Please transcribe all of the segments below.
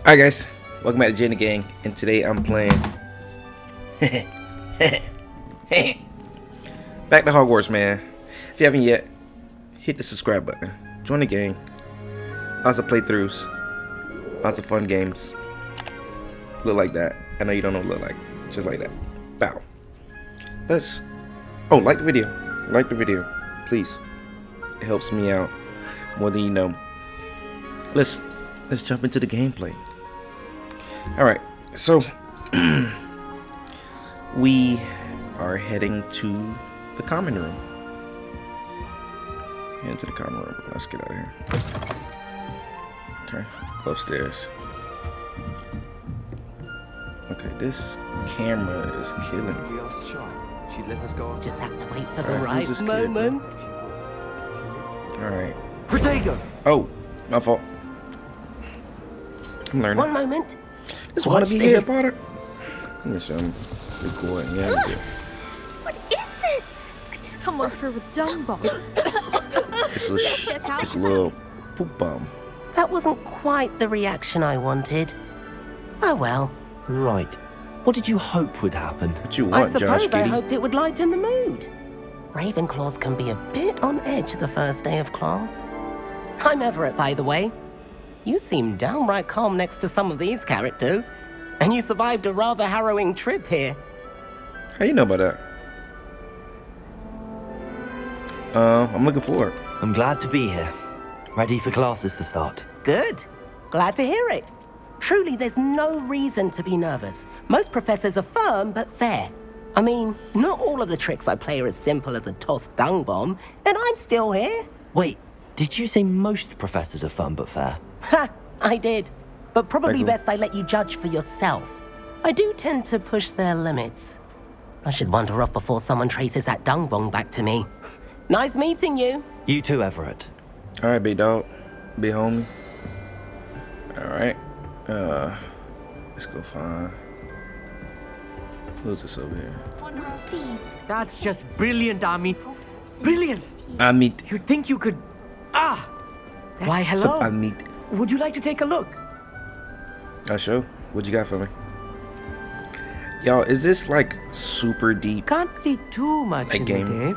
Alright guys, welcome back to Jenna Gang, and today I'm playing back to Hogwarts, man. If you haven't yet, hit the subscribe button, join the gang, lots of playthroughs, lots of fun games. Look like that. I know you don't know what look like, just like that. Bow. Like the video, please. It helps me out more than you know. Let's jump into the gameplay. Alright, so we are heading to the common room. Into the common room. Let's get out of here. Okay, go upstairs. Okay, this camera is killing me. Just have to wait for the right moment. Alright. Protego! Oh, my fault. I'm learning. One moment. This wanna be Harry Potter. Let me show him. Pretty cool. Yeah. What is this? Someone threw a dung bomb. It's a little poop bomb. That wasn't quite the reaction I wanted. Oh well. Right. What did you hope would happen? What you I want, suppose Josh I Giddy? hoped it would lighten the mood. Ravenclaws can be a bit on edge the first day of class. I'm Everett, by the way. You seem downright calm next to some of these characters, and you survived a rather harrowing trip here. How you know about that? I'm looking forward. I'm glad to be here. Ready for classes to start. Good. Glad to hear it. Truly, there's no reason to be nervous. Most professors are firm but fair. I mean, not all of the tricks I play are as simple as a tossed dung bomb, and I'm still here. Wait, did you say most professors are fun but fair? Ha! I did. But probably Cool. best I let you judge for yourself. I do tend to push their limits. I should wander off before someone traces that dung bomb back to me. Nice meeting you. You too, Everett. Alright, big dog. Big homie. Alright. Let's go find. Who's this over here? That's just brilliant, Amit. Brilliant! Amit. You'd think you could... Ah! Why, hello. Sup, Amit. Would you like to take a look? Sure. What you got for me? Y'all, is this like super deep? Can't see too much Like in game? it, eh?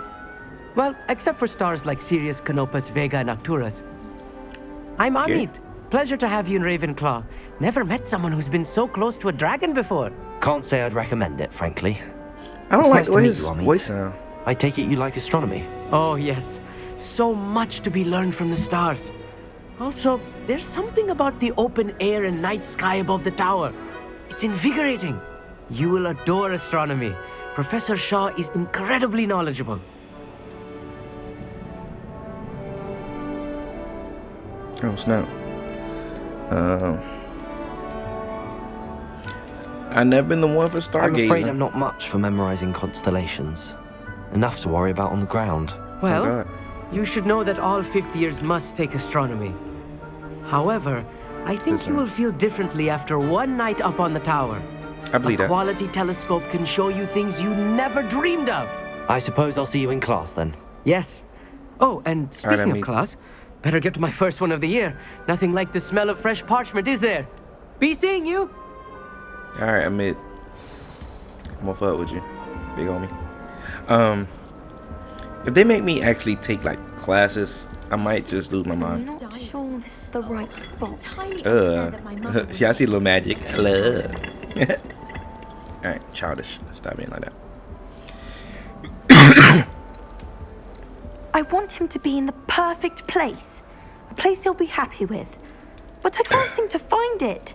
Well, except for stars like Sirius, Canopus, Vega, and Arcturus. I'm Okay. Amit. Pleasure to have you in Ravenclaw. Never met someone who's been so close to a dragon before. Can't say I'd recommend it, frankly. I don't It's like nice the to way meet his you, Amit. voice sound. I take it you like astronomy. Oh, yes. So much to be learned from the stars. Also, there's something about the open air and night sky above the tower. It's invigorating. You will adore astronomy. Professor Shaw is incredibly knowledgeable. Oh snap. I never been the one for stargazing. I'm afraid I'm not much for memorizing constellations. Enough to worry about on the ground. Well, God. you should know that all fifth years must take astronomy. However, I think Listen. you will feel differently after one night up on the tower. I believe A that. quality telescope can show you things you never dreamed of. I suppose I'll see you in class then. Yes. Oh, and speaking of Amit. class, better get to my first one of the year. Nothing like the smell of fresh parchment, is there? Be seeing you. Alright, Amit. I'm gonna fuck with you, big homie. If they make me actually take like classes, I might just lose my I'm mind. not sure this is the right spot. Yeah, I see a little magic. Alright, childish. Stop being like that. I want him to be in the perfect place. A place he'll be happy with. But I can't seem to find it.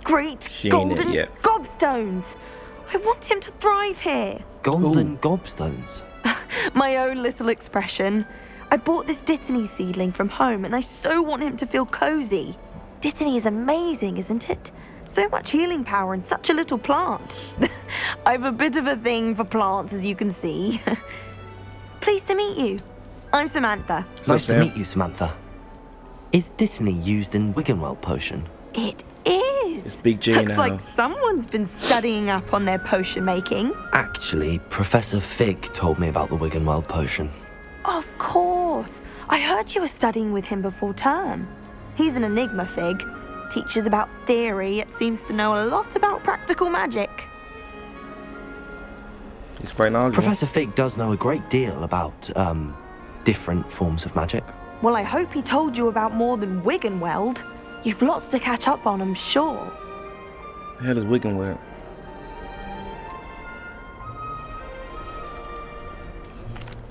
Great She ain't it golden yet. gobstones. I want him to thrive here. Golden gobstones. My own little expression. I bought this Dittany seedling from home and I so want him to feel cozy. Dittany is amazing, isn't it? So much healing power in such a little plant. I've a bit of a thing for plants, as you can see. Pleased to meet you. I'm Samantha. Nice to Sam? meet you, Samantha. Is Dittany used in Wiggenweld potion? It is. It's Big J Looks now. like someone's been studying up on their potion making. Actually, Professor Fig told me about the Wiggenweld potion. Of course. I heard you were studying with him before term. He's an enigma, Fig. teaches about theory, it seems to know a lot about practical magic. He's quite knowledgeable. Professor Fig does know a great deal about, different forms of magic. Well, I hope he told you about more than Wiggenweld. You've lots to catch up on, I'm sure. The hell is Wiggenweld?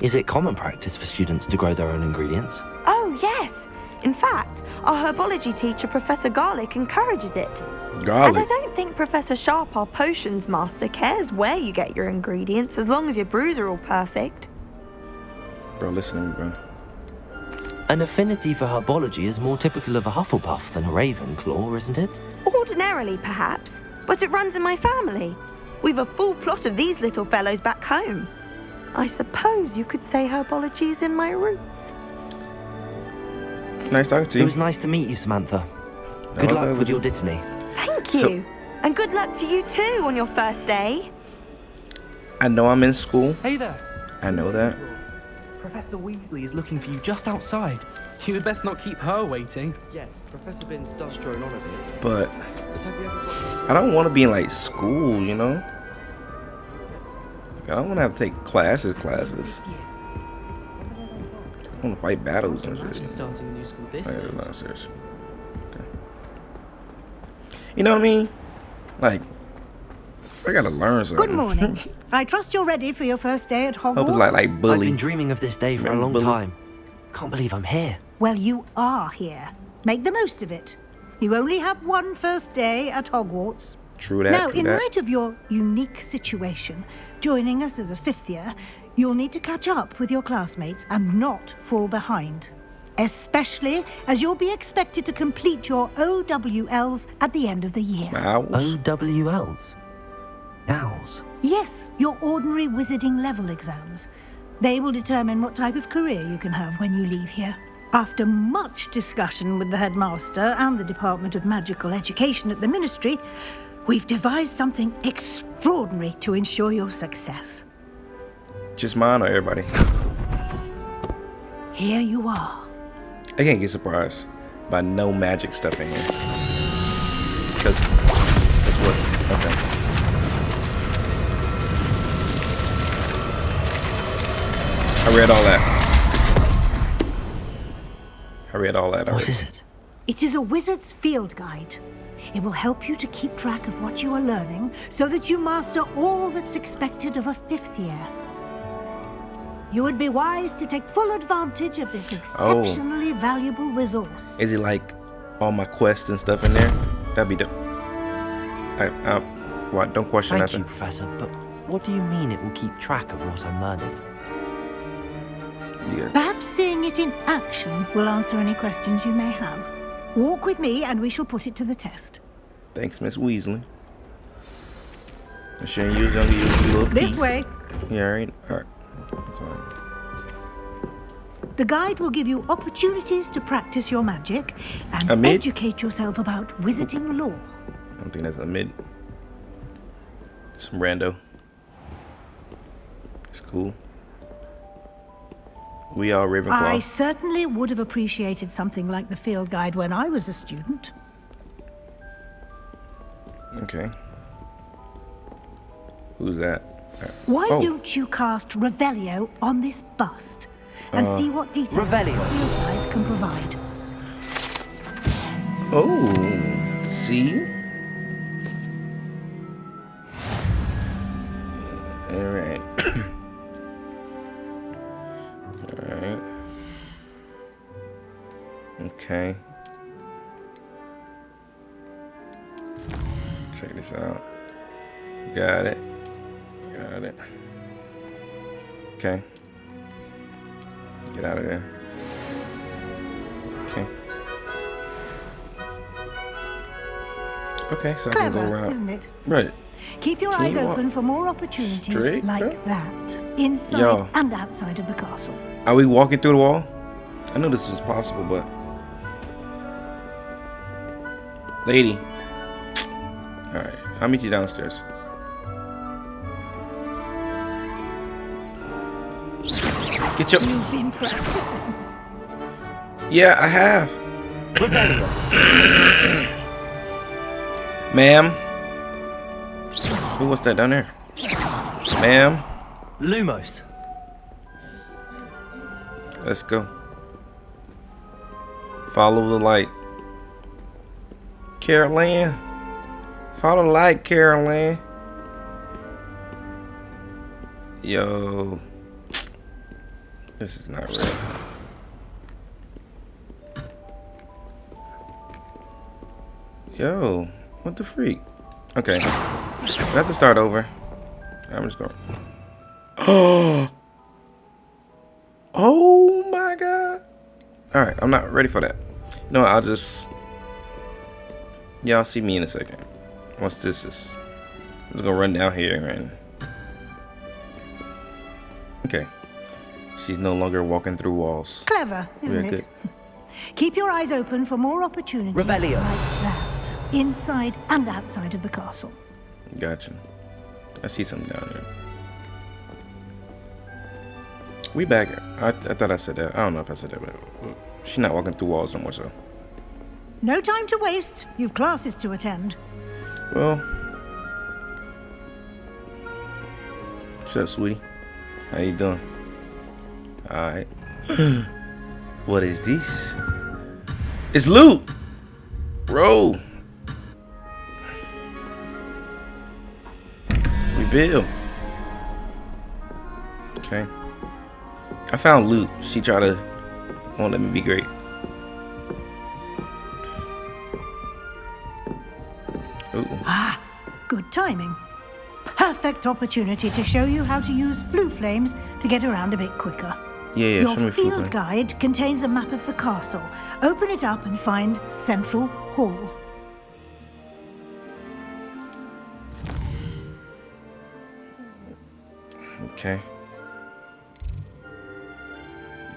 Is it common practice for students to grow their own ingredients? Oh, yes. In fact, our herbology teacher, Professor Garlic, encourages it. Garlic. And I don't think Professor Sharp, our potions master, cares where you get your ingredients as long as your brews are all perfect. Bro, listen to me, bro. An affinity for herbology is more typical of a Hufflepuff than a Ravenclaw, isn't it? Ordinarily, perhaps, but it runs in my family. We've a full plot of these little fellows back home. I suppose you could say herbology is in my roots. Nice talking to you. It was nice to meet you, Samantha. No, Good luck with your Dittany. Thank you. And good luck to you too on your first day. I know I'm in school. Hey there. I know that. Professor Weasley is looking for you just outside. You had best not keep her waiting. Yes, Professor Binns does drone on a bit. But But have you ever got... I don't want to be in like school, you know? Like, I don't want to have to take classes. I want to fight battles and shit. Starting a new school this Like, year. no, seriously. Okay. You know what I mean? Like, I gotta learn something. Good morning. I trust you're ready for your first day at Hogwarts. Hope it's like I've bully. been dreaming of this day for a Remember long Bully? time. Can't believe I'm here. Well, you are here. Make the most of it. You only have one first day at Hogwarts. True that. Now, true in that. light of your unique situation, joining us as a fifth year, you'll need to catch up with your classmates and not fall behind. Especially as you'll be expected to complete your OWLs at the end of the year. Owls? OWLs? Owls? Yes, your ordinary wizarding level exams. They will determine what type of career you can have when you leave here. After much discussion with the headmaster and the Department of Magical Education at the Ministry, we've devised something extraordinary to ensure your success. Just mine or everybody? Here you are. I can't get surprised by no magic stuff in here. Because that's what. Okay. I read all that. What already. is it? It is a wizard's field guide. It will help you to keep track of what you are learning so that you master all that's expected of a fifth year. You would be wise to take full advantage of this exceptionally valuable resource. Is it like all my quests and stuff in there? That'd be dope. What? Don't question Thank nothing. you, Professor, but what do you mean it will keep track of what I'm learning? Yeah. Perhaps seeing it in action will answer any questions you may have. Walk with me and we shall put it to the test. Thanks, Miss Weasley. I'm sure you was gonna give you a little This piece. way. Yeah, alright. Alright. Go on. The guide will give you opportunities to practice your magic and Amid? educate yourself about wizarding lore. I don't think that's a mid. Some rando. It's cool. We are Ravenclaw. I certainly would have appreciated something like the field guide when I was a student. Okay. Who's that? Why Oh. don't you cast Revelio on this bust and see what details Revelio. the field guide can provide? Oh, see? Alright. Alright. Okay. Check this out. Got it. Got it. Okay. Get out of there. Okay. Okay, so I can go Clever, around. isn't it? Right. Keep your Can eyes you walk open for more opportunities straight, like bro? that, inside Yo. and outside of the castle. Are we walking through the wall? I knew this was possible, but... Lady. Alright, I'll meet you downstairs. Get your... You've been practicing. Yeah, I have. Ma'am. Who was that down there? Ma'am. Lumos. Let's go. Follow the light. Carol Ann. Follow the light, Carol Ann. Yo. This is not real. Yo. What the freak? Okay. We have to start over. I'm just going. Oh my god. Alright, I'm not ready for that. You know what, I'll just. Y'all see me in a second. Once this is. I'm just gonna run down here and. Okay. She's no longer walking through walls. Clever, isn't it? Good. Keep your eyes open for more opportunities Revelio. like that, inside and outside of the castle. Gotcha. I see something down there. We back. I thought I said that. I don't know if I said that, but she's not walking through walls no more, so. No time to waste. You've classes to attend. Well. What's up, sweetie? How you doing? Alright. What is this? It's loot! Bro. Reveal. Okay. I found loot. She tried to won't let me be great. Ooh. Ah, good timing. Perfect opportunity to show you how to use flue flames to get around a bit quicker. Yeah, show me Your flue field flame. guide contains a map of the castle. Open it up and find Central Hall. Okay.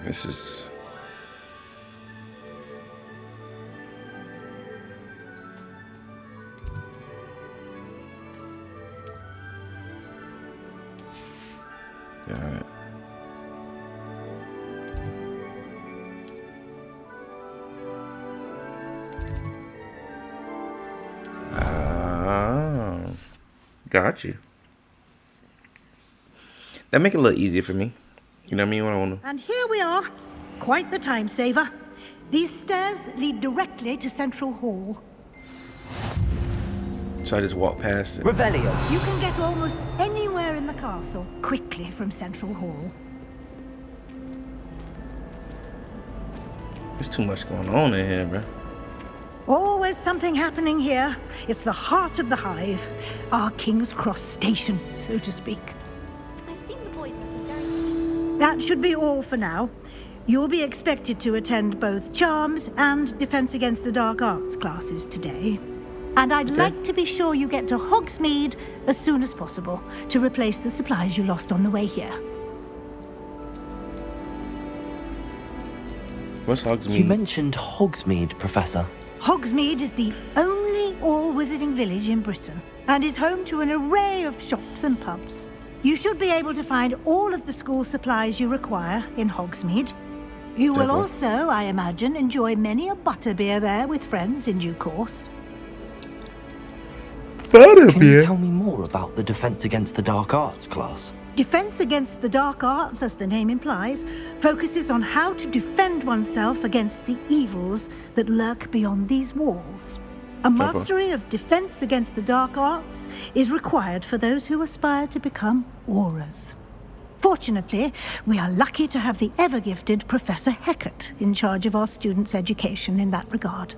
This is. Got it. Got you. That make it a little easier for me. You know what I mean? When I want to. And here we are. Quite the time saver. These stairs lead directly to Central Hall. So I just walk past it. Revelio. You can get almost anywhere in the castle quickly from Central Hall. There's too much going on in here, bro. Always something happening here. It's the heart of the hive. Our King's Cross station, so to speak. I've seen the boys looking very. That should be all for now. You'll be expected to attend both Charms and Defense Against the Dark Arts classes today. And I'd like to be sure you get to Hogsmeade as soon as possible to replace the supplies you lost on the way here. What's Hogsmeade? You mentioned Hogsmeade, Professor. Hogsmeade is the only all-wizarding village in Britain and is home to an array of shops and pubs. You should be able to find all of the school supplies you require in Hogsmeade. You will also, I imagine, enjoy many a butterbeer there with friends in due course. Can you tell me more about the Defense Against the Dark Arts class? Defense Against the Dark Arts, as the name implies, focuses on how to defend oneself against the evils that lurk beyond these walls. A mastery of Defense Against the Dark Arts is required for those who aspire to become auras. Fortunately, we are lucky to have the ever-gifted Professor Hecat in charge of our students' education in that regard.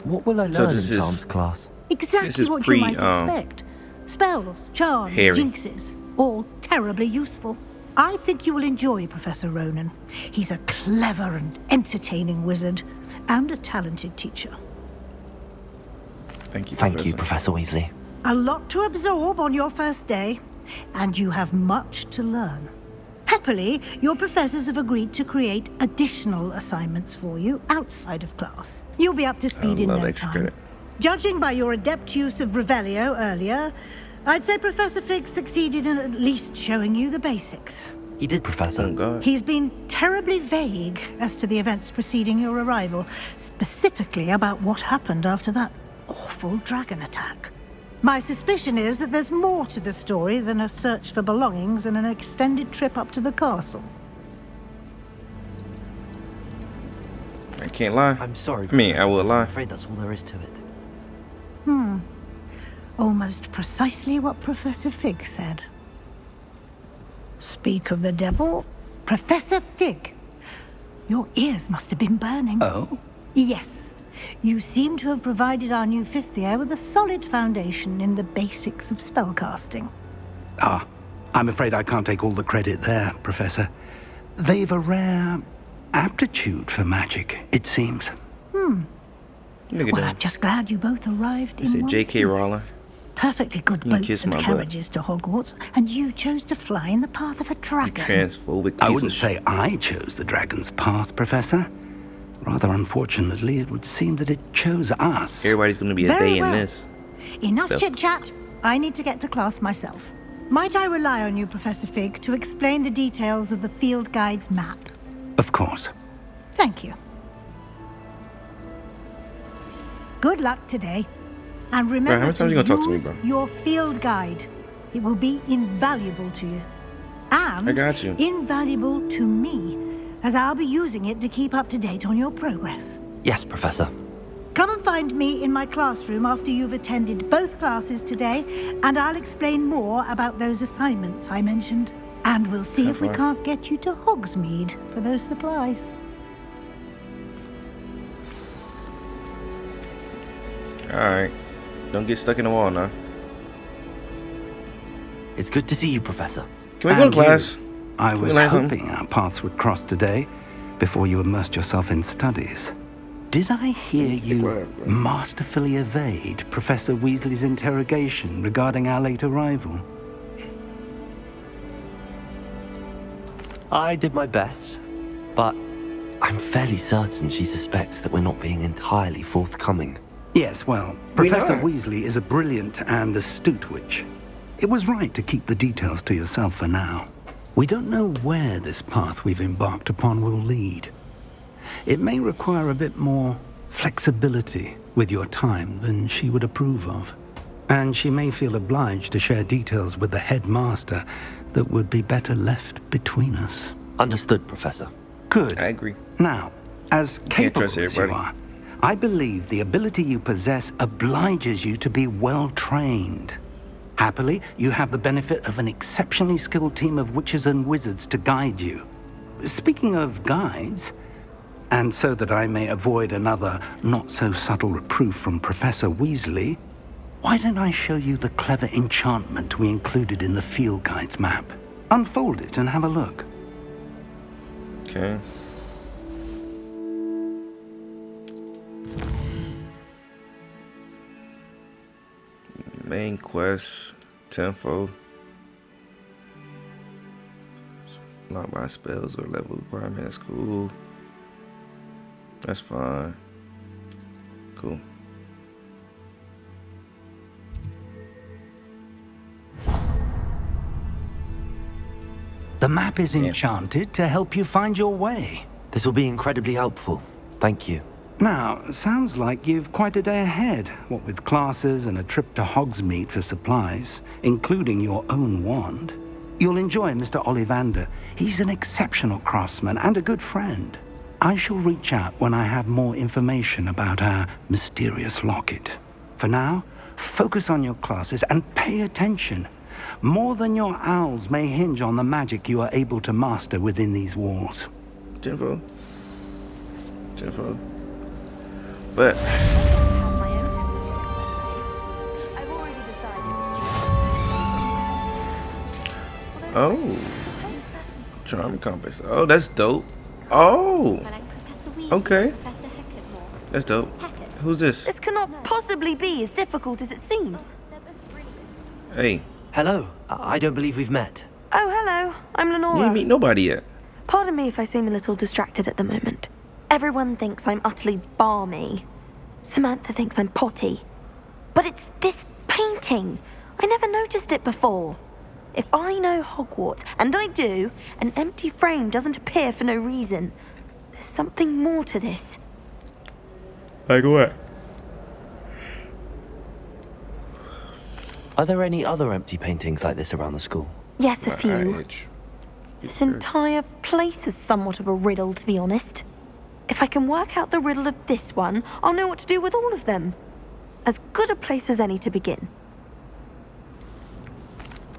What will I So learn in this is- Charms class? Exactly what you might expect. Spells, charms, Harry. jinxes, all terribly useful. I think you will enjoy Professor Ronan. He's a clever and entertaining wizard, and a talented teacher. Thank you, Thank you, Professor Weasley. A lot to absorb on your first day, and you have much to learn. Happily, your professors have agreed to create additional assignments for you outside of class. You'll be up to speed in love no extra time. credit. Judging by your adept use of Revelio earlier, I'd say Professor Fig succeeded in at least showing you the basics. He did, Professor. Oh, God. He's been terribly vague as to the events preceding your arrival, specifically about what happened after that awful dragon attack. My suspicion is that there's more to the story than a search for belongings and an extended trip up to the castle. I can't lie. I'm sorry. I mean, I Professor. will lie. I'm afraid that's all there is to it. Almost precisely what Professor Fig said. Speak of the devil, Professor Fig. Your ears must have been burning. Oh? Yes. You seem to have provided our new fifth year with a solid foundation in the basics of spellcasting. Ah, I'm afraid I can't take all the credit there, Professor. They've a rare aptitude for magic, it seems. Look at Well, that. I'm just glad you both arrived Is in it one J.K. piece. Rowling? Perfectly good You boats kiss and my butt. carriages to Hogwarts, and you chose to fly in the path of a You dragon. transphobic piece I of wouldn't shit. say I chose the dragon's path, Professor. Rather unfortunately, it would seem that it chose us. Everybody's gonna be a Very day in well. this. Enough Yep. chit-chat. I need to get to class myself. Might I rely on you, Professor Fig, to explain the details of the field guide's map? Of course. Thank you. Good luck today. And how remember many times you gonna talk to me, use bro? your field guide. It will be invaluable to you. And I got you. invaluable to me, as I'll be using it to keep up to date on your progress. Yes, Professor. Come and find me in my classroom after you've attended both classes today, and I'll explain more about those assignments I mentioned. And we'll see if we far? can't get you to Hogsmeade for those supplies. Alright. Don't get stuck in the wall now. It's good to see you, Professor. Can we go to And you. class? I Can we was learn something? hoping our paths would cross today before you immersed yourself in studies. Did I hear you quiet, bro. masterfully evade Professor Weasley's interrogation regarding our late arrival? I did my best, but I'm fairly certain she suspects that we're not being entirely forthcoming. Yes, well, We Professor know. Weasley is a brilliant and astute witch. It was right to keep the details to yourself for now. We don't know where this path we've embarked upon will lead. It may require a bit more flexibility with your time than she would approve of. And she may feel obliged to share details with the headmaster that would be better left between us. Understood, Professor. Good. I agree. Now, as can't capable trust as you everybody. are, I believe the ability you possess obliges you to be well trained. Happily, you have the benefit of an exceptionally skilled team of witches and wizards to guide you. Speaking of guides, and so that I may avoid another not-so-subtle reproof from Professor Weasley, why don't I show you the clever enchantment we included in the field guide's map? Unfold it and have a look. Okay. Main quest, tenfold. Not by spells or level requirements. Cool. That's fine. Cool. The map is enchanted to help you find your way. This will be incredibly helpful. Thank you. Now, sounds like you've quite a day ahead, what with classes and a trip to Hogsmeade for supplies, including your own wand. You'll enjoy Mr. Ollivander. He's an exceptional craftsman and a good friend. I shall reach out when I have more information about our mysterious locket. For now, focus on your classes and pay attention. More than your owls may hinge on the magic you are able to master within these walls. Tenfold. Tenfold. But Have my own telescope. I've already decided that oh, charm compass. Oh, that's dope. Oh, I like Professor Weasley, okay. Professor Heckett more. That's dope. Heckett. Who's this? this cannot possibly be as difficult as it seems. They're both brilliant. Hey, Hello. I don't believe we've met. Oh, hello. I'm you Lenora. ain't meet nobody yet. Pardon me if I seem a little distracted at the moment. Everyone thinks I'm utterly balmy. Samantha thinks I'm potty. But it's this painting. I never noticed it before. If I know Hogwarts, and I do, an empty frame doesn't appear for no reason. There's something more to this. Like what? Are there any other empty paintings like this around the school? Yes, a few. This entire place is somewhat of a riddle, to be honest. If I can work out the riddle of this one, I'll know what to do with all of them. As good a place as any to begin.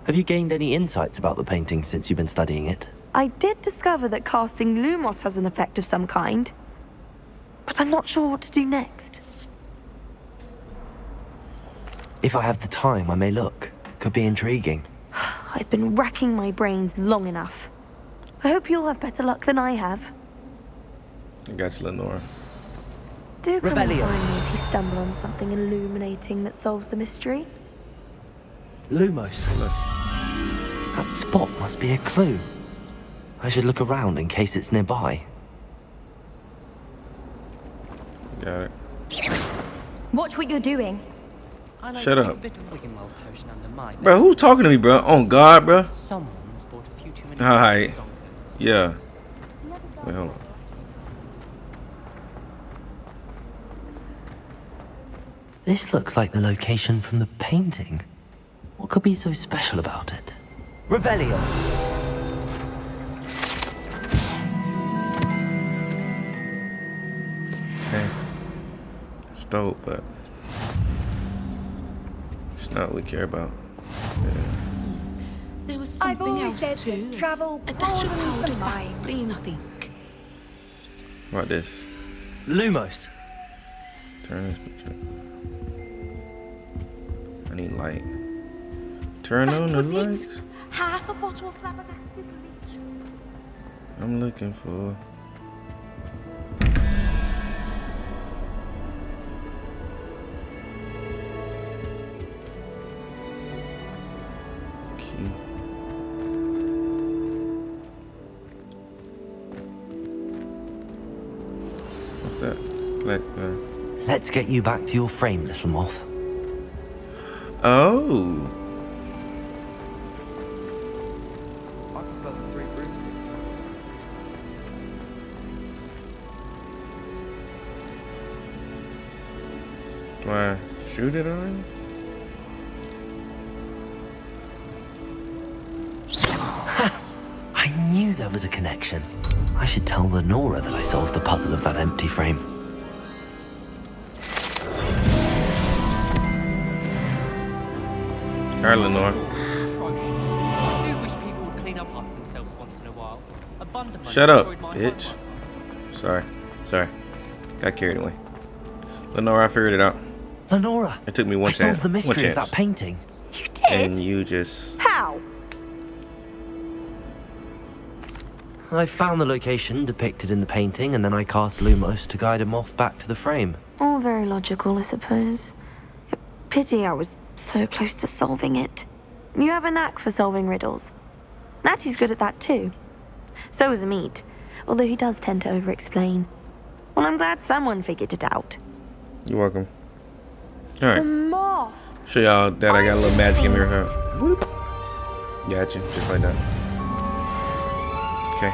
Have you gained any insights about the painting since you've been studying it? I did discover that casting Lumos has an effect of some kind, but I'm not sure what to do next. If I have the time, I may look. Could be intriguing. I've been racking my brains long enough. I hope you'll have better luck than I have. I got you, Lenora. Do come and Revelio. find me if you stumble on something illuminating that solves the mystery. Lumos. That spot must be a clue. I should look around in case it's nearby. Got it. Watch what you're doing. Shut up. Bro, who talking to me, bro? On God, bro. Alright. Yeah. Wait, hold on. This looks like the location from the painting. What could be so special about it? Revelio. Okay. It's dope, but it's not what we care about. Yeah. There was something else too. Travel A dash of broadens cold the and mind. spleen, I think. What about this? Lumos. Turn this picture. I need light. Turn on the lights. Half a bottle of flabbergasted bleach. I'm looking for. Key. What's that? Black. Let's get you back to your frame, little moth. Oh. Do I shoot it on? I knew there was a connection. I should tell Lenora that I solved the puzzle of that empty frame. Alright, Lenore. I do wish people would clean up after themselves once in a while. Abundant money Shut up, destroyed my bitch. Sorry. Got carried away. Lenora, I figured it out. Lenora! It took me one I chance. solved the mystery of that painting. You did? And you just... How? I found the location depicted in the painting, and then I cast Lumos to guide a moth back to the frame. All very logical, I suppose. Pity I was so close to solving it. You have a knack for solving riddles. Natty's good at that too. So is Amit, although he does tend to over-explain. Well, I'm glad someone figured it out. You're welcome. The Alright. moth! Show y'all that I got a little magic in here, huh? Whoop. Gotcha. Just like that. Okay.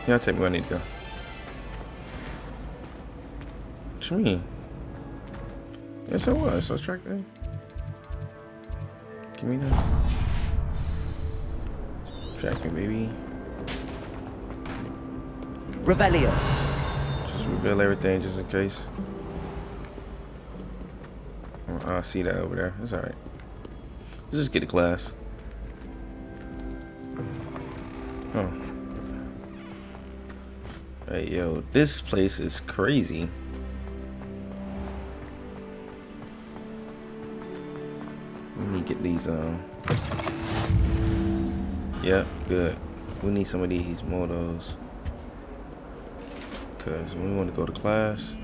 Y'all take me where I need to go. What you mean? Yes, I was. I was tracked in. Give me that. Tracking, baby. Revelio. Just reveal everything just in case. I see that over there. It's alright. Let's just get to class. Oh. Hey, yo. This place is crazy. Let me get these, yeah, good. We need some of these, more of those. Because when we want to go to class.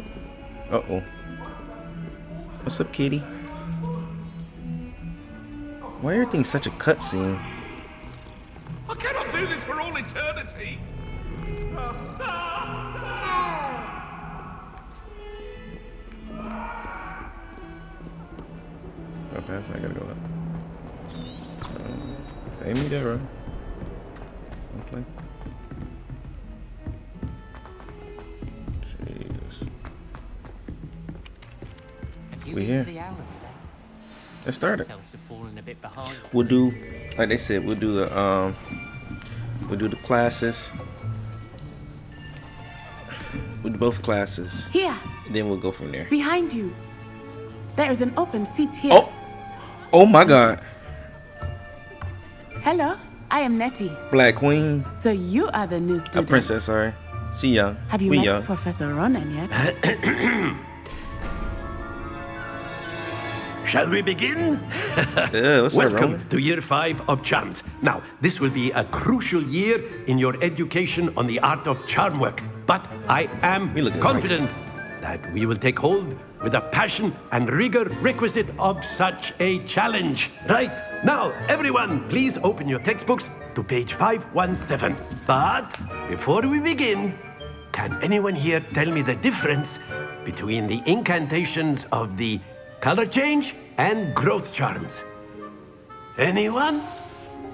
Uh-oh. What's up, kitty? Why everything's such a cutscene? I cannot do this for all eternity! Okay, so I gotta go up. Pay me that, right? Okay. Jesus. We here. Let's start it. We'll do, like they said, we'll do the classes. We'll do both classes. Here. And then we'll go from there. Behind you. There is an open seat here. Oh! Oh my God. Hello, I am Natty. Black Queen. So you are the new A student. princess, sorry. She young. Have you we met young. Professor Ronan yet? Shall we begin? What's Welcome that, to year 5 of charms. Now, this will be a crucial year in your education on the art of charm work. But I am confident that we will take hold with the passion and rigor requisite of such a challenge. Right, now, everyone, please open your textbooks to page 517. But before we begin, can anyone here tell me the difference between the incantations of the color change and growth charms? Anyone?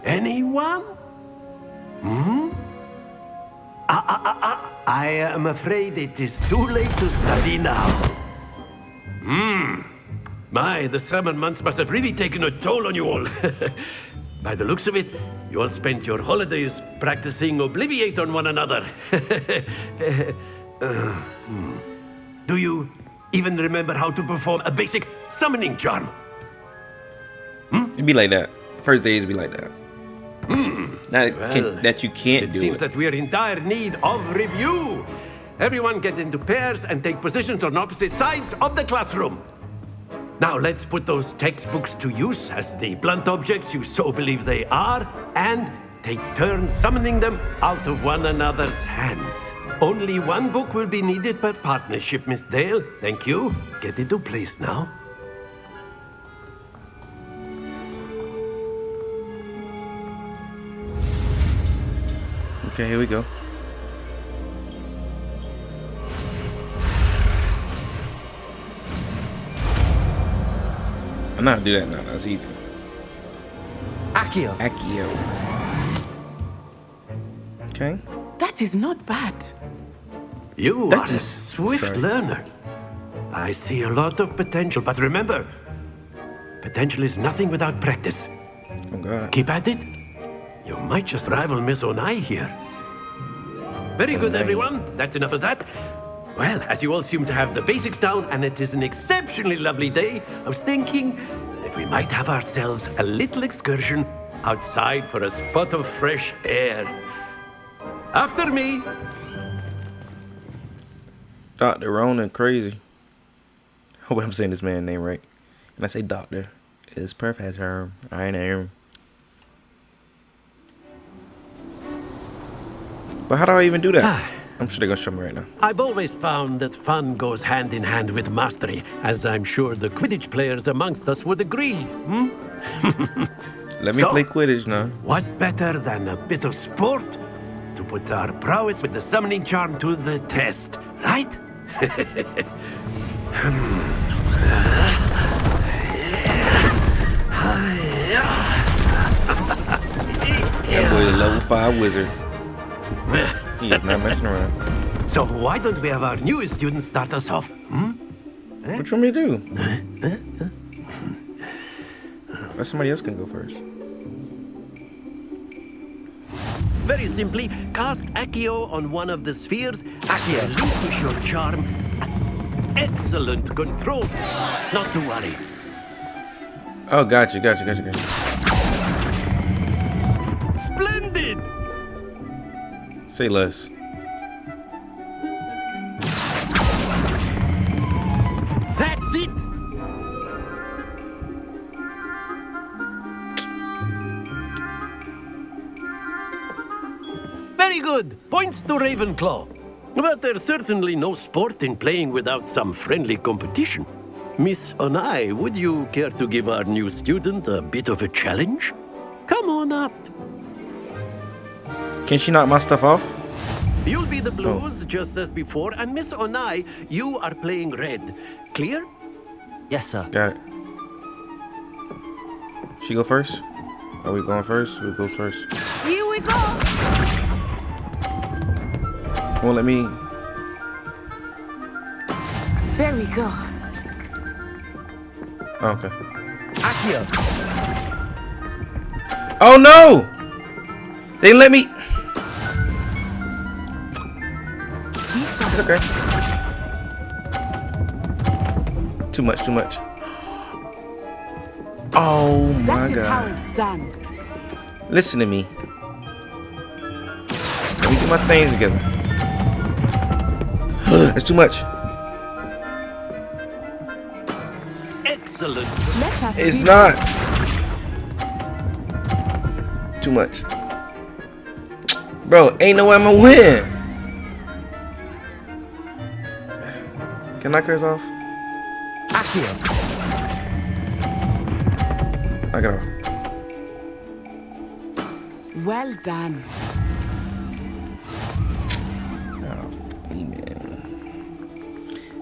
Anyone? I am afraid it is too late to study now. My, the summer months must have really taken a toll on you all. By the looks of it, you all spent your holidays practicing Obliviate on one another. Do you even remember how to perform a basic summoning charm? It'd be like that. First days be like that. That you can't it do seems it. that we are in dire need of review. Everyone get into pairs and take positions on opposite sides of the classroom. Now let's put those textbooks to use as the blunt objects you so believe they are, and take turns summoning them out of one another's hands. Only one book will be needed per partnership, Miss Dale. Thank you. Get into place now. Okay, here we go. I'm not gonna do that now. That's easy. Accio. Accio. Okay. That is not bad. You That are a is- swift sorry. learner. I see a lot of potential, but remember, potential is nothing without practice. Oh God. Keep at it. You might just rival Miss Onai here. Very good, Onai. everyone. That's enough of that. Well, as you all seem to have the basics down, and it is an exceptionally lovely day, I was thinking that we might have ourselves a little excursion outside for a spot of fresh air. After me. Dr. Ronan crazy. Hope I'm saying this man's name right. And I say doctor. It's Professor. I am. But how do I even do that? I'm sure they're gonna show me right now. I've always found that fun goes hand in hand with mastery, as I'm sure the Quidditch players amongst us would agree. Let me So, play Quidditch now. What better than a bit of sport to put our prowess with the summoning charm to the test, right? That boy is a level 5 wizard. He is not messing around. So why don't we have our newest student start us off? What you want me to do? Or somebody else can go first. Very simply, cast Accio on one of the spheres. Accio relinquish your charm. Excellent control. Not to worry. Oh, gotcha. Splendid! Say less. That's it! Very good. Points to Ravenclaw. But there's certainly no sport in playing without some friendly competition. Miss Onai, would you care to give our new student a bit of a challenge? Come on up. Can she knock my stuff off? You'll be the blues just as before, and Miss Onai, you are playing red. Clear? Yes, sir. Got it. She go first? Are we going first? Who goes first? Here we go. Won't let me. There we go. Oh, okay. Accio. Oh no! They let me. It's okay. Too much, too much. Oh my That is how god. it's done. Listen to me. Let me get my things together. It's too much. Excellent. Let us It's see. not. Too much. Bro, ain't no way I'm gonna win. Can I curse off? Accio. Knock it off. Well done.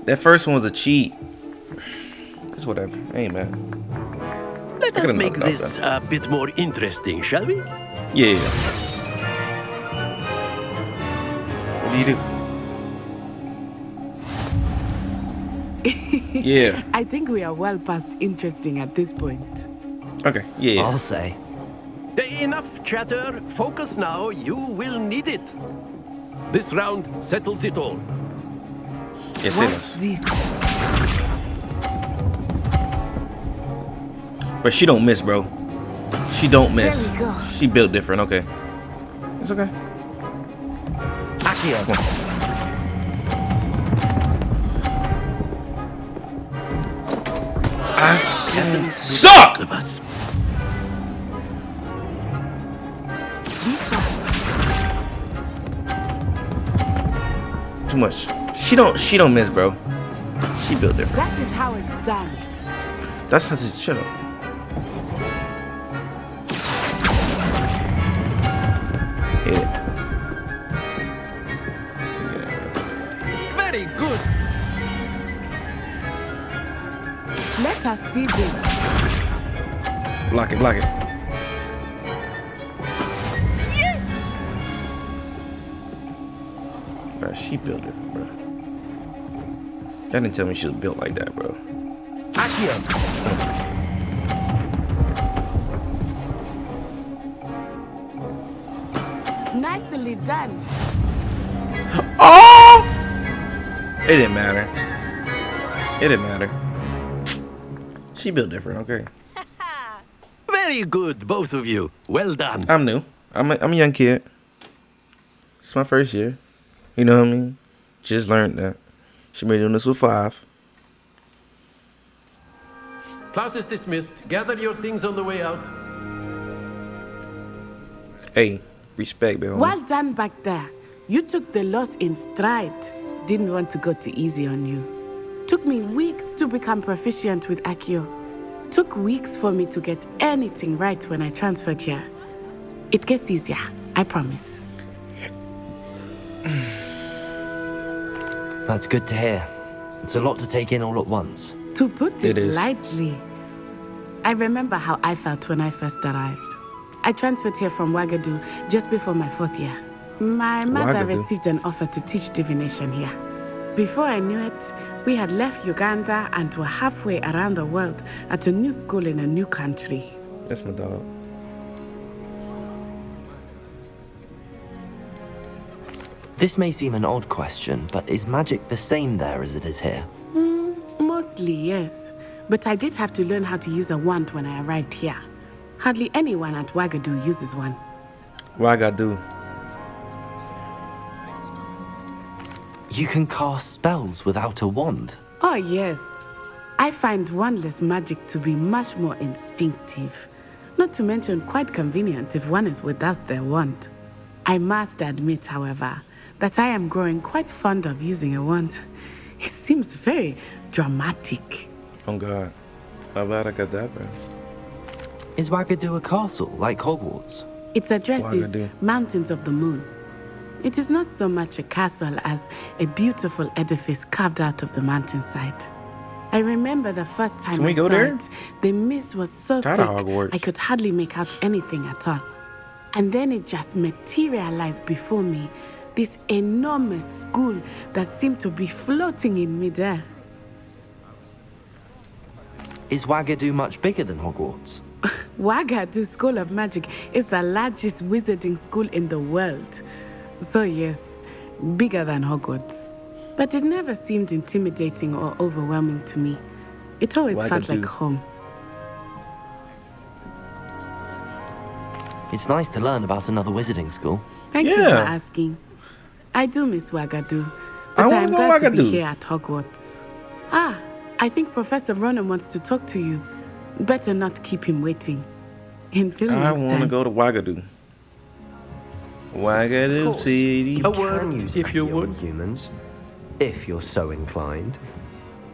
That first one was a cheat. It's whatever. Ain't mad. Let us make this a bit more interesting, shall we? Yeah. What do you do? Yeah. I think we are well past interesting at this point. Okay. Yeah. I'll say. Enough chatter. Focus now. You will need it. This round settles it all. Yes, Watch it is. this. But she don't miss, bro. She don't miss. There we go. She built different. Okay. It's okay. Accio. Come on. I fucking suck. Of us. Too much. She don't miss, bro. She built different. That is how it's done. That's how to shut up. Yeah. Very good. Let us see this. Block it, block it. Yes! Bro, she built different, bro. Y'all didn't tell me she was built like that, bro. Accio. Nicely done. Oh! It didn't matter. It didn't matter. She built different, okay. Very good, both of you. Well done. I'm new. I'm a young kid. It's my first year. You know what I mean? Just learned that. She been doing this with 5. Class is dismissed. Gather your things on the way out. Hey, respect, baby. Well done back there. You took the loss in stride. Didn't want to go too easy on you. Took me weeks to become proficient with Accio. Took weeks for me to get anything right when I transferred here. It gets easier, I promise. That's good to hear. It's a lot to take in all at once. To put It it is. lightly, I remember how I felt when I first arrived. I transferred here from Wagadu just before my 4th year. My mother Wagadu. received an offer to teach divination here. Before I knew it, we had left Uganda and were halfway around the world at a new school in a new country. That's my dog. This may seem an odd question, but is magic the same there as it is here? Mostly, yes. But I did have to learn how to use a wand when I arrived here. Hardly anyone at Wagadu uses one. What I gotta do? You can cast spells without a wand. Oh, yes. I find wandless magic to be much more instinctive. Not to mention quite convenient if one is without their wand. I must admit, however, that I am growing quite fond of using a wand. It seems very dramatic. Oh God. Abracadabra. Is Wagadu a castle, like Hogwarts? Its address is Wagadu. Mountains of the Moon. It is not so much a castle as a beautiful edifice carved out of the mountainside. I remember the first time Can we I go saw there? it. The mist was so Tired thick, of Hogwarts. I could hardly make out anything at all. And then it just materialized before me. This enormous school that seemed to be floating in midair. Is Wagadu much bigger than Hogwarts? Wagadu School of Magic is the largest wizarding school in the world. So yes, bigger than Hogwarts. But it never seemed intimidating or overwhelming to me. It always felt like home. It's nice to learn about another wizarding school. Thank you for asking. I do miss Wagadu, but I'm glad to be here at Hogwarts. Ah, I think Professor Ronan wants to talk to you. Better not keep him waiting. Until next time. I want to go to Wagadu. Wagadu City. A word, if you would. Humans, if you're so inclined.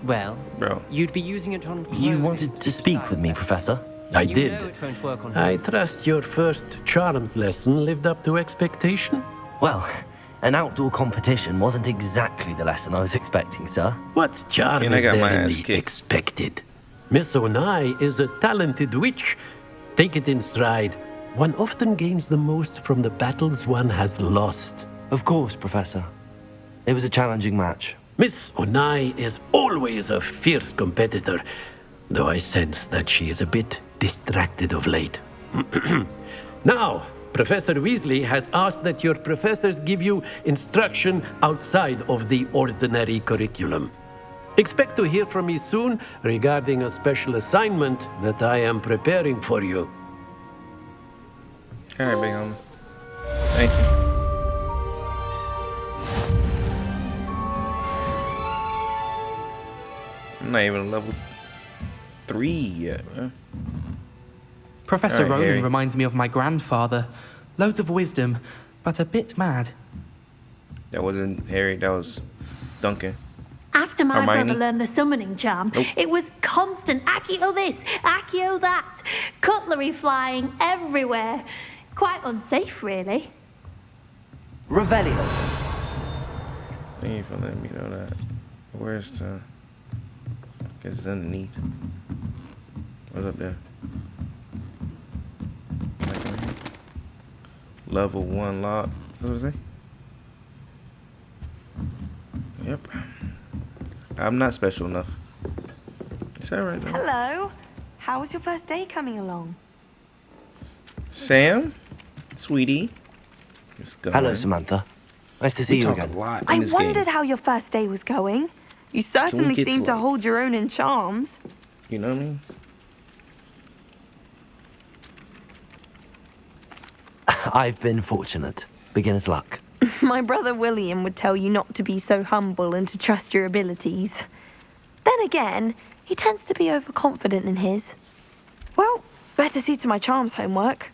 Well, bro, you'd be using it on. You wanted to speak with me, Professor? I You did. know it won't work on I her. trust your first charms lesson lived up to expectation? Well, an outdoor competition wasn't exactly the lesson I was expecting, sir. What charm And I is got there my in ass the kicked. expected? Miss Onai is a talented witch. Take it in stride. One often gains the most from the battles one has lost. Of course, Professor. It was a challenging match. Miss Onai is always a fierce competitor, though I sense that she is a bit distracted of late. Now, Professor Weasley has asked that your professors give you instruction outside of the ordinary curriculum. Expect to hear from me soon regarding a special assignment that I am preparing for you. All right, big homie. Thank you. I'm not even level 3 yet, huh? Professor Alright, Ronan Harry. reminds me of my grandfather. Loads of wisdom, but a bit mad. That wasn't Harry, that was Duncan. After my Hermione? brother learned the summoning charm, Nope. it was constant Accio this, Accio that, cutlery flying everywhere. Quite unsafe, really. Revelio. Thank you for letting me know that. Where's the... guess it's underneath. What's up there? Level 1 lock. What was it? Yep. I'm not special enough. Is that right? Now? Hello. How was your first day coming along? Sam? Sweetie? It's going. Hello, Samantha. Nice to see you again. I wondered how your first day was going. You certainly get seem to to it? hold your own in charms. You know what I mean? I've been fortunate. Beginner's luck. My brother William would tell you not to be so humble and to trust your abilities. Then again, he tends to be overconfident in his. Well, better see to my charms homework.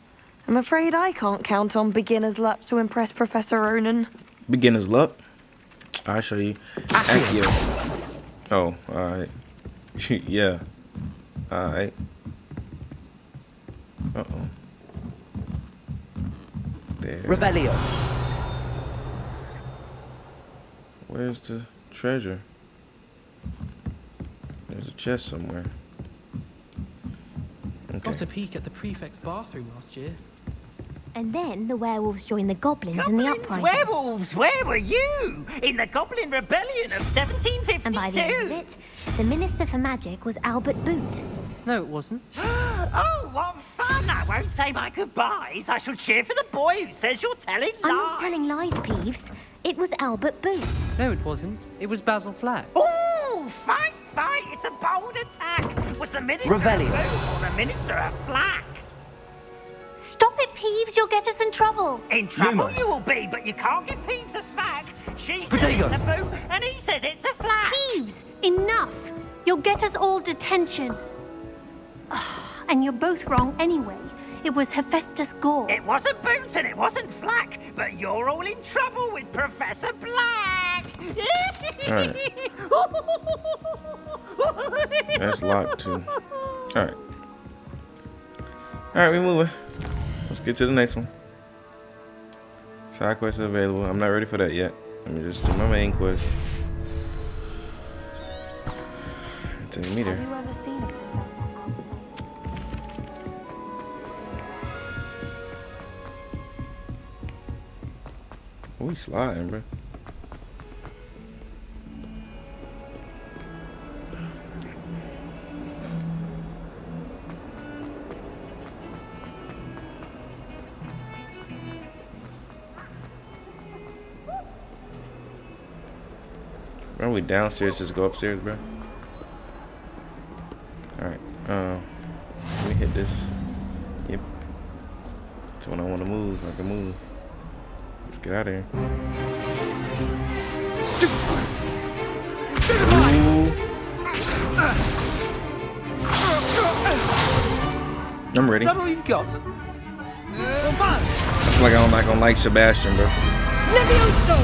I'm afraid I can't count on beginner's luck to impress Professor Ronan. Beginner's luck. I'll show you. Accio. Oh, alright. Yeah. Alright. Uh-oh. There. Revelio. Where's the treasure? There's a chest somewhere. Got a peek at the prefect's bathroom last year. And then the werewolves joined the goblins in the uprising. Werewolves, where were you? In the Goblin Rebellion of 1752? And by the end of it, the Minister for Magic was Albert Boot. No, it wasn't. Oh, what fun! I won't say my goodbyes. I shall cheer for the boy who says you're telling lies. I'm not telling lies, Peeves. It was Albert Boot. No, it wasn't. It was Basil Flack. Ooh, fight! It's a bold attack. Was the Minister Revelio. a fool or the Minister a flack? Stop it, Peeves. You'll get us in trouble. In trouble Lumos. you will be, but you can't give Peeves a smack. She says Protego. it's a boo, and he says it's a flack. Peeves, enough. You'll get us all detention. And you're both wrong anyway. It was Hephaestus Gore. It wasn't Boot and it wasn't Flack, but you're all in trouble with Professor Black. Alright. That's locked too. Alright. Alright, we moving. Let's get to the next one. Side quest is available. I'm not ready for that yet. Let me just do my main quest. Take me there. Have you ever seen it? We sliding, bro. Are we downstairs? Just go upstairs, bro. All right. Let me hit this. Yep. So when I want to move, I can move. Let's get out of here. I'm ready. Is that all you've got? I feel like I'm not gonna like Sebastian, bro. Levioso!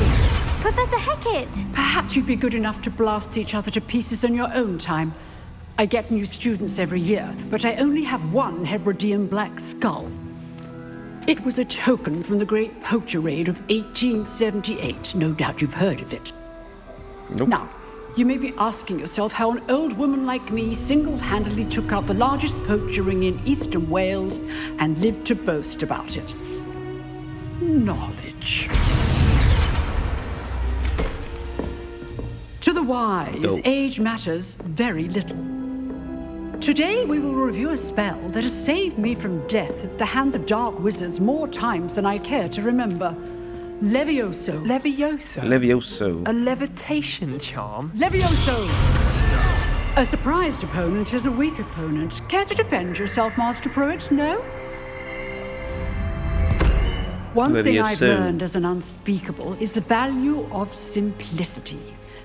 Professor Hecat! Perhaps you'd be good enough to blast each other to pieces on your own time. I get new students every year, but I only have one Hebridean black skull. It was a token from the Great Poacher Raid of 1878. No doubt you've heard of it. Nope. Now, you may be asking yourself how an old woman like me single-handedly took out the largest poacher ring in eastern Wales and lived to boast about it. Knowledge. To the wise, Dope. age matters very little. Today we will review a spell that has saved me from death at the hands of dark wizards more times than I care to remember. Levioso. Levioso? Levioso. A levitation charm? Levioso! A surprised opponent is a weak opponent. Care to defend yourself, Master Pruitt? No? One thing I've learned as an unspeakable is the value of simplicity,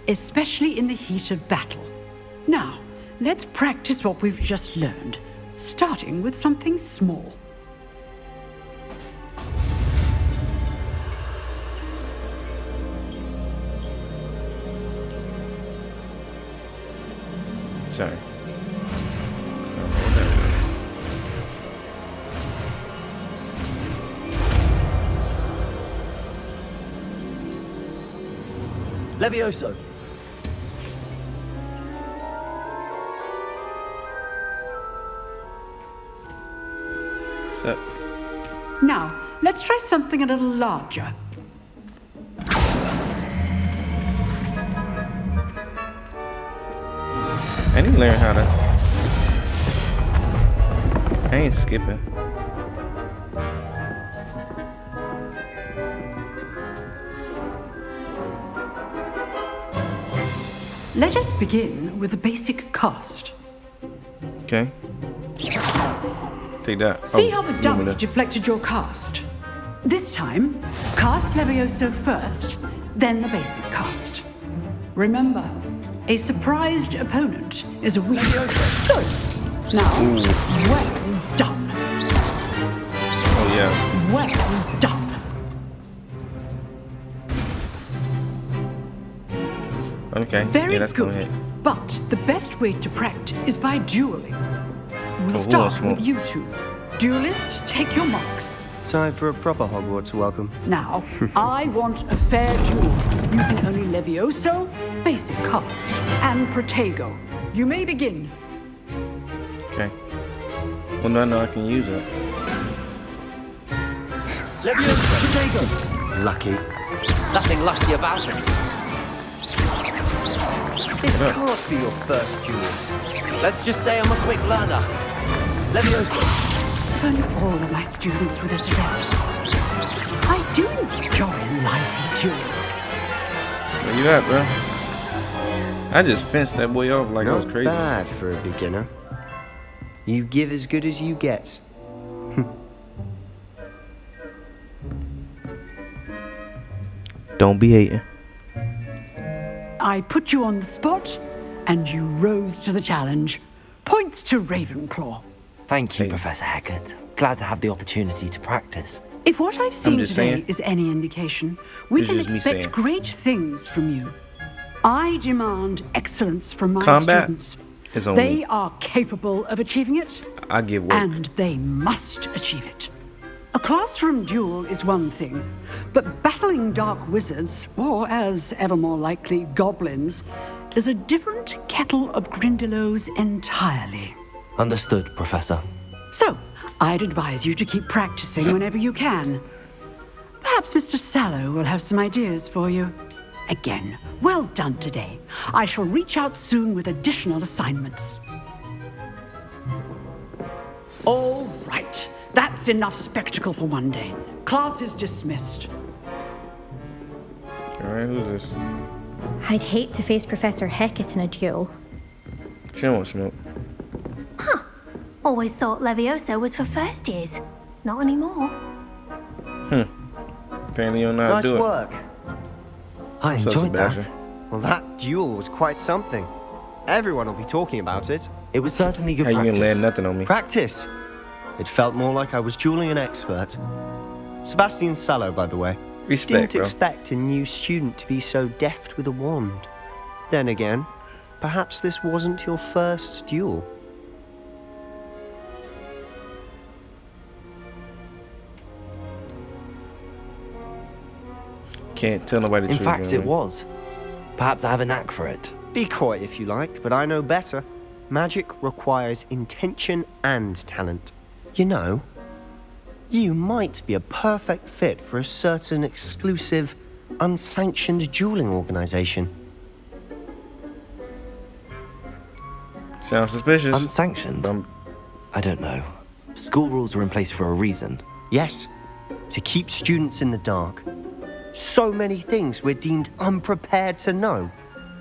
especially in the heat of battle. Now, let's practice what we've just learned, starting with something small. Sorry. Levioso. What's up? Now, let's try something a little larger. I need to learn how to. I ain't skipping. Let us begin with a basic cast. Okay. Take that. See how the dummy deflected your cast? This time, cast Levioso first, then the basic cast. Remember, a surprised opponent is a weak. So, now, well done. Oh yeah. Well done. Okay. Very yeah, that's good. going ahead. But the best way to practice is by dueling. We'll who start else won't? with you two. Duelists, take your marks. Time for a proper Hogwarts welcome. Now, I want a fair duel, using only Levioso, basic cast, and Protego. You may begin. Okay. Well, now I know I can use it. Levioso. Protego. Lucky. Nothing lucky about it. This can't be your first duel. Let's just say I'm a quick learner. Levioso. Fund all of my students with this event. I do enjoy a lively duel. Where you at, bro? I just fenced that boy off like I was crazy. Not bad for a beginner. You give as good as you get. Don't be hating. I put you on the spot, and you rose to the challenge. Points to Ravenclaw. Thank you, Professor Hecat. Glad to have the opportunity to practice. If what I've seen just today saying. is any indication, we It's can just me expect saying. great things from you. I demand excellence from my Combat students. is on They me. are capable of achieving it, I give work. and they must achieve it. A classroom duel is one thing, but battling dark wizards, or as ever more likely, goblins, is a different kettle of Grindylows entirely. Understood, Professor. So, I'd advise you to keep practicing whenever you can. Perhaps Mr. Sallow will have some ideas for you. Again, well done today. I shall reach out soon with additional assignments. All right. That's enough spectacle for one day. Class is dismissed. Alright, who's this? I'd hate to face Professor Hecat in a duel. She don't want smoke. Huh. Always thought Levioso was for first years. Not anymore. Apparently you don't know how to do Nice work. I So, enjoyed that. Sebastian. Well, that duel was quite something. Everyone will be talking about it. It was certainly good How you practice. gonna land nothing on me? Practice. It felt more like I was dueling an expert. Sebastian Sallow, by the way. Respect, Didn't bro. expect a new student to be so deft with a wand. Then again, perhaps this wasn't your first duel. Can't tell nobody the In truth, fact, you it know what was. Perhaps I have a knack for it. Be coy if you like, but I know better. Magic requires intention and talent. You know, you might be a perfect fit for a certain exclusive, unsanctioned dueling organization. I mean? Sounds suspicious. Unsanctioned? I don't know. School rules are in place for a reason. Yes, to keep students in the dark. So many things we're deemed unprepared to know.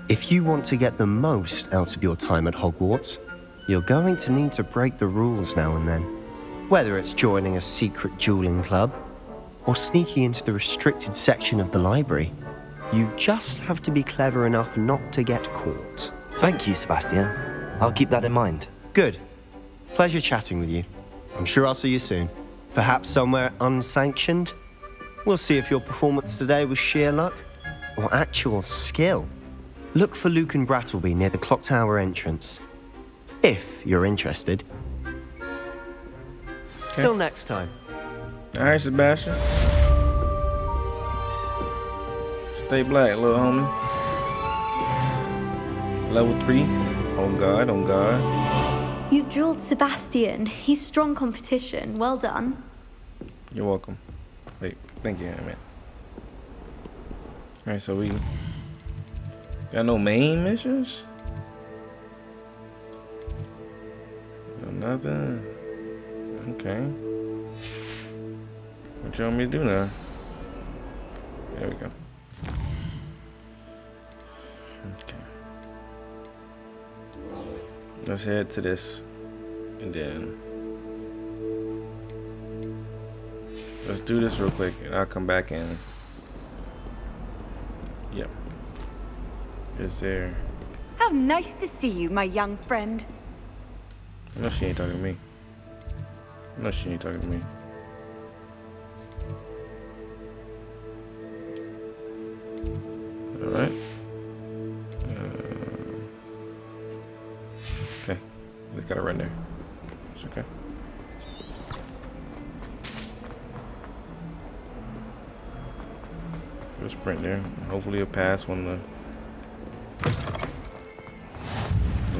If you want to get the most out of your time at Hogwarts, you're going to need to break the rules now and then. Whether it's joining a secret dueling club or sneaking into the restricted section of the library, you just have to be clever enough not to get caught. Thank you, Sebastian. I'll keep that in mind. Good. Pleasure chatting with you. I'm sure I'll see you soon. Perhaps somewhere unsanctioned? We'll see if your performance today was sheer luck or actual skill. Look for Luke and Brattleby near the clock tower entrance. If you're interested. Okay. Till next time. Alright, Sebastian. Stay black, little homie. Level 3. Oh God, oh God. You drilled Sebastian. He's strong competition. Well done. You're welcome. Wait, thank you, man. Alright, so we got no main missions? No, nothing. Okay. What you want me to do now? There we go. Okay. Let's head to this. And then let's do this real quick and I'll come back and yep. Is there How nice to see you, my young friend. no she ain't talking to me. No she ain't talking to me. Alright. Okay. Just gotta run there. It's okay. Go sprint there. Hopefully it'll pass when the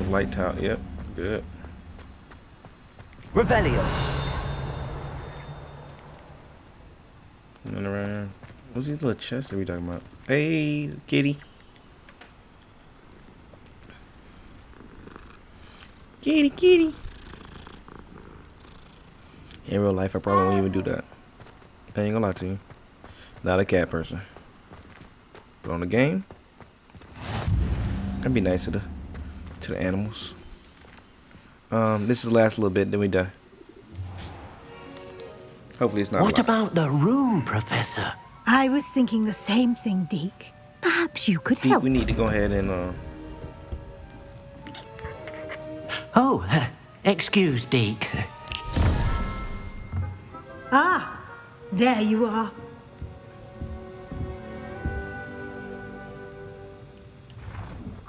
light tower. Yep, good. Revelio. And then around. What's these little chests that we talking about? Hey, kitty. Kitty, kitty. In real life, I probably won't even do that. I ain't gonna lie to you. Not a cat person. But on the game, I'd be nice to the animals. This is the last little bit, then we done. Hopefully it's not. What about the room, Professor? I was thinking the same thing, Deke. Perhaps you could Deke, help. we need to go ahead and Oh, excuse, Deke. Ah, there you are.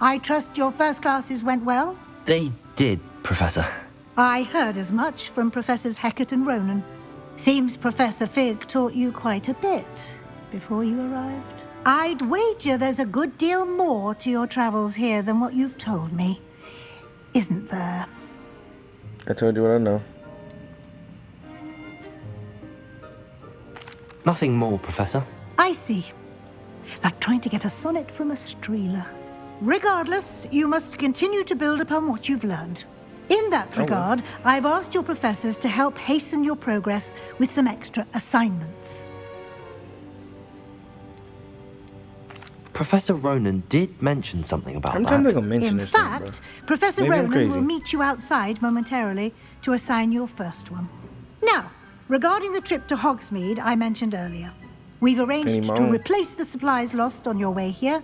I trust your first classes went well? They did, Professor. I heard as much from Professors Hecat and Ronan. Seems Professor Fig taught you quite a bit before you arrived. I'd wager there's a good deal more to your travels here than what you've told me. Isn't there? I told you what I know. Nothing more, Professor. I see. Like trying to get a sonnet from a streeler. Regardless, you must continue to build upon what you've learned. In that regard, I've asked your professors to help hasten your progress with some extra assignments. Professor Ronan did mention something about that. Sometimes they're gonna mention this In fact, Professor Maybe I'm Ronan crazy. will meet you outside momentarily to assign your first one. Now, regarding the trip to Hogsmeade I mentioned earlier, we've arranged to replace the supplies lost on your way here,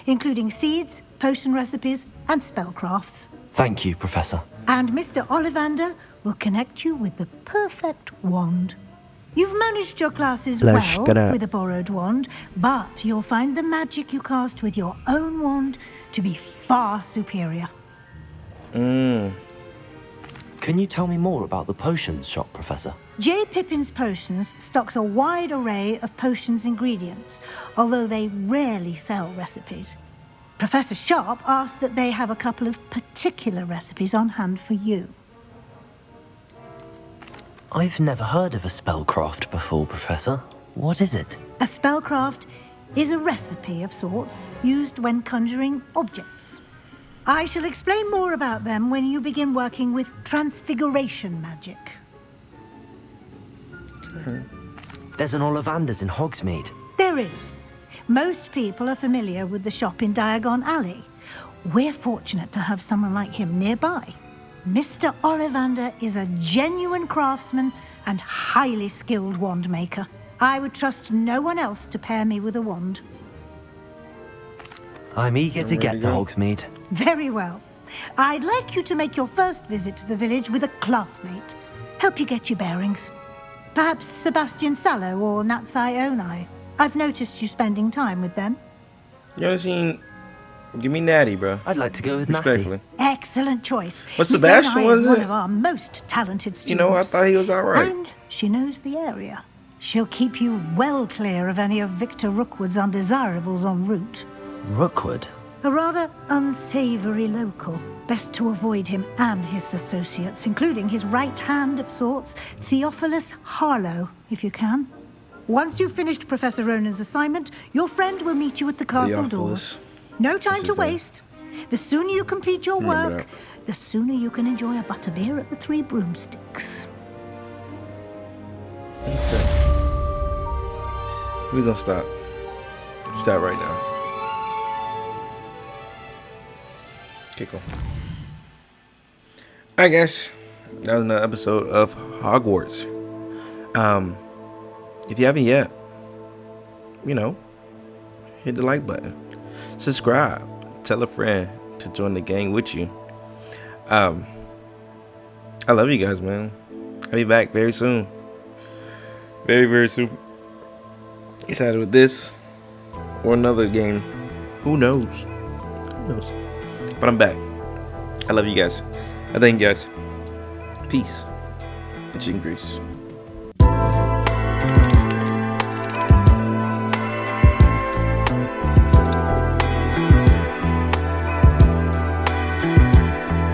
including seeds, potion recipes, and spellcrafts. Thank you, Professor. And Mr. Ollivander will connect you with the perfect wand. You've managed your classes well with a borrowed wand, but you'll find the magic you cast with your own wand to be far superior. Can you tell me more about the potions shop, Professor? J. Pippin's Potions stocks a wide array of potions ingredients, although they rarely sell recipes. Professor Sharp asked that they have a couple of particular recipes on hand for you. I've never heard of a spellcraft before, Professor. What is it? A spellcraft is a recipe of sorts used when conjuring objects. I shall explain more about them when you begin working with transfiguration magic. There's an Ollivander's in Hogsmeade. There is. Most people are familiar with the shop in Diagon Alley. We're fortunate to have someone like him nearby. Mr. Ollivander is a genuine craftsman and highly skilled wand maker. I would trust no one else to pair me with a wand. I'm eager to get to Hogsmeade. Very well. I'd like you to make your first visit to the village with a classmate. Help you get your bearings. Perhaps Sebastian Sallow or Natsai Onai. I've noticed you spending time with them. You ever seen... Give me Natty, bro. I'd like to go with Natty. Respectfully. Excellent choice. What's Miss Sebastian, Onai was is it? one of our most talented students. You know, I thought he was all right. And she knows the area. She'll keep you well clear of any of Victor Rookwood's undesirables en route. Rookwood? A rather unsavory local. Best to avoid him and his associates, including his right hand of sorts, Theophilus Harlow, if you can. Once you've finished Professor Ronan's assignment, your friend will meet you at the castle Theophilus. door. No time to waste. The sooner you complete your Remember work, the sooner you can enjoy a butterbeer at the Three Broomsticks. We're gonna stop. Stop right now. Okay, cool. Alright, guys. That was another episode of Hogwarts. If you haven't yet, you know, hit the like button. Subscribe. Tell a friend to join the gang with you. I love you guys, man. I'll be back very soon. Very, very soon. Excited with this or another game. Who knows? Who knows? But I'm back. I love you guys. I thank you guys. Peace and chicken grease.